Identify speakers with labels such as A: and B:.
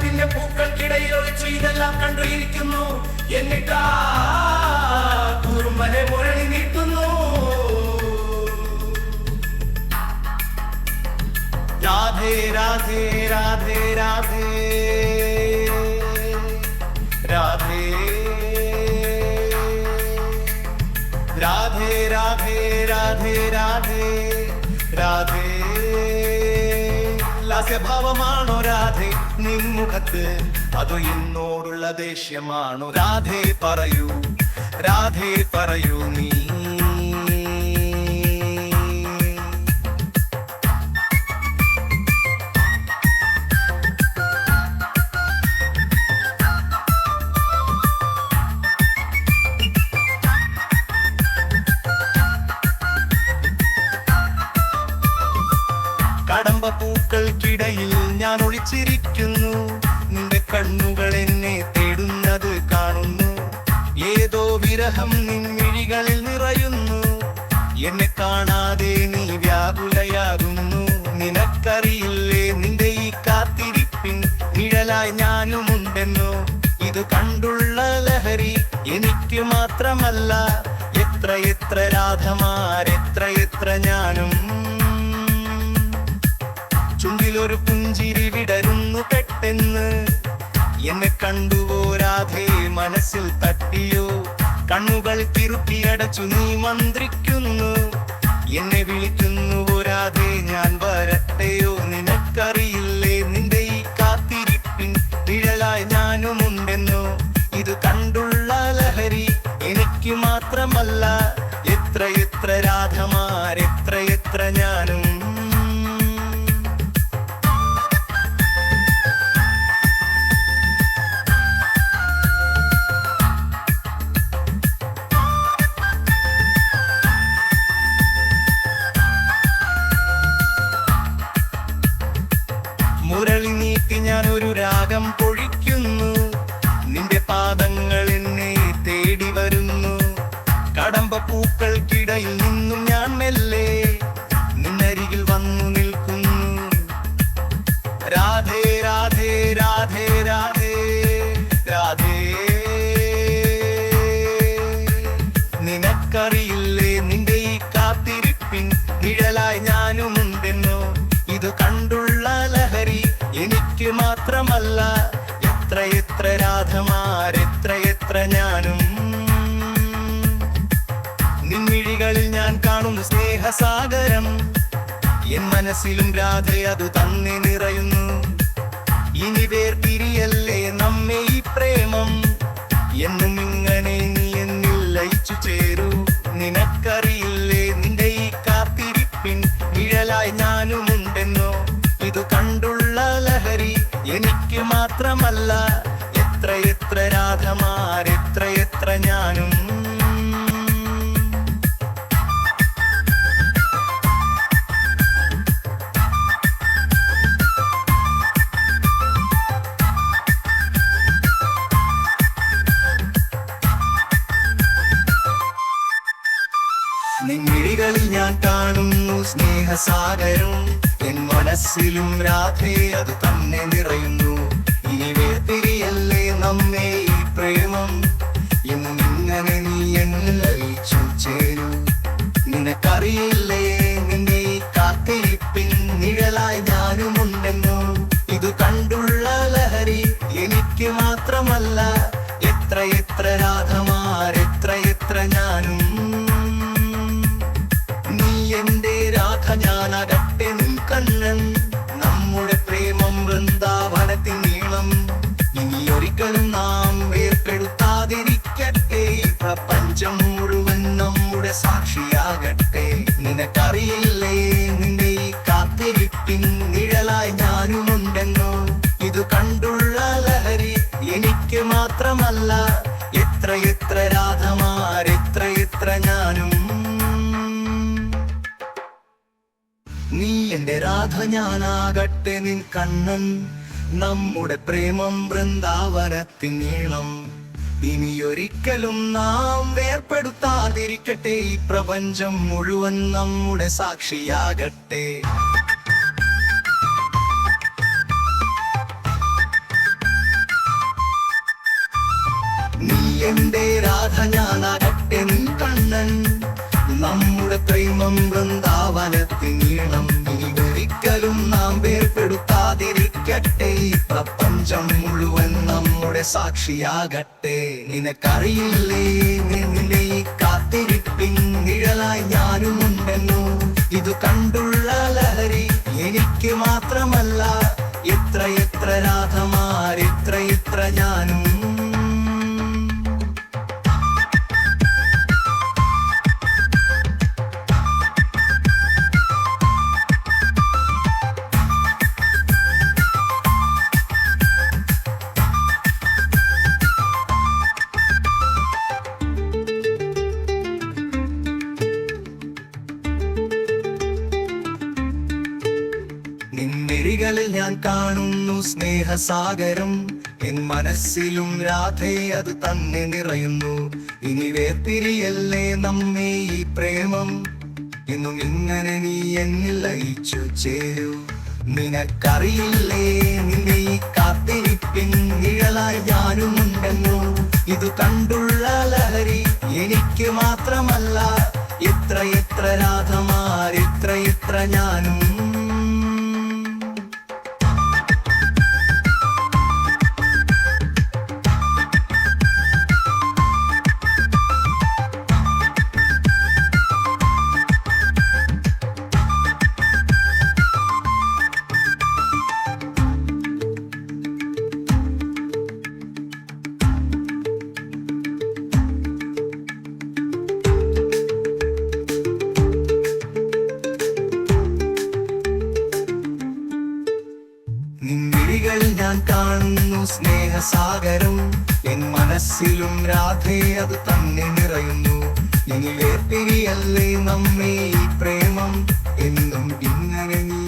A: മാനത്തിന്റെ പൂക്കൾക്കിടയിൽ ഒളിച്ചു ഇതെല്ലാം കണ്ടിരിക്കുന്നു. എന്നിട്ടാ കുറുമ്പനെ മുരളി നീട്ടുന്നു. രാധേ രാധേ രാധേ രാധേ രാധേ രാധേ രാധേ രാധേ രാധേ രാധേ. ലാസ്യഭാവമാണോ രാധേ നിൻമുഖത്ത്, അതോ എന്നോടുള്ള ദേഷ്യമാണോ? രാധേ പറയൂ, രാധേ പറയൂ നീ. കടമ്പ പൂക്കൾക്കിടയിൽ ഞാൻ ഒളിച്ചിരിക്കുന്നു. നിന്റെ കണ്ണുകൾ എന്നെ തേടുന്നത് കാണുന്നു. ഏതോ വിരഹം നിൻമിഴികളിൽ നിറയുന്നു. എന്നെ കാണാതെ നീ വ്യാകുലയാകുന്നു. നിനക്കറിയില്ലേ നിന്റെ ഈ കാത്തിരിപ്പിൻ നിഴലായി ഞാനുമുണ്ടെന്നോ? ഇത് കണ്ടുള്ള ലഹരി എനിക്ക് മാത്രമല്ല, എത്ര എത്ര രാധമാർ, എത്ര എത്ര ഞാനും. ചുണ്ടിലൊരു പുഞ്ചിരി വിടരുന്നു പെട്ടെന്ന്. എന്നെ കണ്ടുവോ രാധേ, മനസ്സിൽ തട്ടിയോ? കണ്ണുകൾ തിരുത്തിയടച്ചു നീ മന്ത്രിക്കുന്നു. എന്നെ വിളിക്കുന്നുവോ രാധേ, ഞാൻ വരട്ടെയോ? നിനക്കറിയില്ലേ നിന്റെ ഈ കാത്തിരിപ്പിൻ നിഴലായി ഞാനുമുണ്ടെന്നോ? ഇത് കണ്ടുള്ള ലഹരി എനിക്ക് മാത്രമല്ല, എത്ര എത്ര രാധമാർ, എത്ര എത്ര ഞാനും. മുരളി നീട്ടി ഞാനൊരു രാഗം പൊഴിക്കുന്നു. നിന്റെ പാദങ്ങൾ എന്നെ തേടി വരുന്നു. കടമ്പ പൂക്കൾക്കിടയിൽ നിന്നും ഞാൻ മെല്ലെ നിന്നരികിൽ വന്നു നിൽക്കുന്നു. രാധേ രാധേ രാധേ രാധേ രാധേ. നിനക്കറിയില്ലേ നിന്റെ ഈ കാത്തിരിപ്പിൻ നിഴലായി ഞാനുമുണ്ടെന്നോ? ഇത് കണ്ടുള്ള ലഹരി എനിക്ക് മാത്രമല്ല, എത്ര എത്ര രാധമാർ, എത്ര എത്ര ഞാനും. നിൻമിഴികളിൽ ഞാൻ കാണുന്നു സ്നേഹസാഗരം. എൻ മനസ്സിലും രാധേ അത് തന്നെ നിറയുന്നു. ഇനി വേർപിരിയല്ലേ നമ്മെ ഈ പ്രേമം. എന്നും ഇങ്ങനെ നീ എന്നിൽ ലയിച്ചു ചേരൂ. നിനക്കറിയില്ലേ നിന്റെ ഈ കാത്തിരിപ്പിൻ നിഴലായി ഞാനുമുണ്ടെന്നോ? ഇത് കണ്ടുള്ള ലഹരി എനിക്ക് മാത്രമല്ല, എത്ര എത്ര രാധമാർ, എത്ര എത്ര ഞാനും. നിൻമിഴികളിൽ ഞാൻ കാണുന്നു സ്നേഹസാഗരം. എൻ മനസ്സിലും രാധേ അത് തന്നെ നിറയുന്നു. ഇനി വേർപിരിയല്ലേ നമ്മെ ഈ പ്രേമം. എന്നും ഇങ്ങനെ നീ എന്നിൽ ലയിച്ചു ചേരൂ. നിനക്കറിയില്ലേ നിന്റെ ഈ കാത്തിരിപ്പിൻ നിഴലായി ഞാനുമുണ്ടെന്നോ? ഇത് കണ്ടുള്ള ലഹരി എനിക്ക് മാത്രമല്ല, എത്ര എത്ര രാധമാർ, എത്ര എത്ര ഞാനും. നീ എന്റെ രാധ, ഞാനാകട്ടെ നിൻ കണ്ണൻ. നമ്മുടെ പ്രേമം വൃന്ദാവനത്തിൻ നീളം. ഇനി ഒരിക്കലും നാം വേർപെടുത്താതിരിക്കട്ടെ. ഈ പ്രപഞ്ചം മുഴുവൻ നമ്മുടെ സാക്ഷിയാകട്ടെ. നിനക്കറിയില്ലേ നിന്റെ ഈ കാത്തിരിപ്പിൻ നിഴലായി ഞാനുമുണ്ടെന്നോ? ഇത് കണ്ടുള്ള ലഹരി എനിക്ക് മാത്രമല്ല, എത്ര എത്ര രാധമാർ, എത്ര എത്ര ഞാനും. നീ എന്റെ രാധ, ഞാനാകട്ടെ നിൻ കണ്ണൻ. നമ്മുടെ പ്രേമം വൃന്ദാവനത്തിൻ നീളം. ഇനിയൊരിക്കലും നാം വേർപെടുത്താതിരിക്കട്ടെ. ഈ പ്രപഞ്ചം മുഴുവൻ നമ്മുടെ സാക്ഷിയാകട്ടെ.
B: എന്റെ രാധ ഞാനാകട്ടെ നിൻ കണ്ണൻ. നമ്മുടെ പ്രേമം വൃന്ദാവനത്തിനീളം ഒരിക്കലും നാം വേർപെടുത്താതിരിക്കട്ടെ. ഈ പ്രപഞ്ചം മുഴുവൻ നമ്മുടെ സാക്ഷിയാകട്ടെ. നിനക്കറിയില്ലേ നിന്നെ ഈ കാത്തിരിപ്പിൻ നിഴലായി ഞാനുമുണ്ടെന്നു. ഇത് കണ്ടുള്ള ലഹരി എനിക്ക് മാത്രമല്ല, എത്ര എത്ര രാധമാർ, എത്ര എത്ര ഞാനും. നിൻമിഴികളിൽ ഞാൻ കാണുന്നു സ്നേഹസാഗരം. എൻ മനസ്സിലും രാധേ അത് തന്നെ നിറയുന്നു. ഇനി വേർപിരിയല്ലേ നമ്മെ ഈ പ്രേമം, എന്നും ഇങ്ങനെ നീ എന്നിൽ ലയിച്ചു ചേരൂ. നിനക്കറിയില്ലേ നിന്നെ ഈ കാത്തിരിപ്പിൻ നിഴലായി ഞാനുമുണ്ടെന്നു. ഇത് കണ്ടുള്ള ലഹരി എനിക്ക് മാത്രമല്ല, എത്ര എത്ര രാധമാർ, എത്ര എത്ര ഞാനും. നിൻമിഴികൾ ഞാൻ കാണുന്നു സ്നേഹസാഗരം. എൻ മനസ്സിലും രാധേ അത് തന്നെ നിറയുന്നു. ഇനി വേർപിരിയല്ലേ നമ്മെ ഈ പ്രേമം, എന്നും ഇങ്ങനെ നീ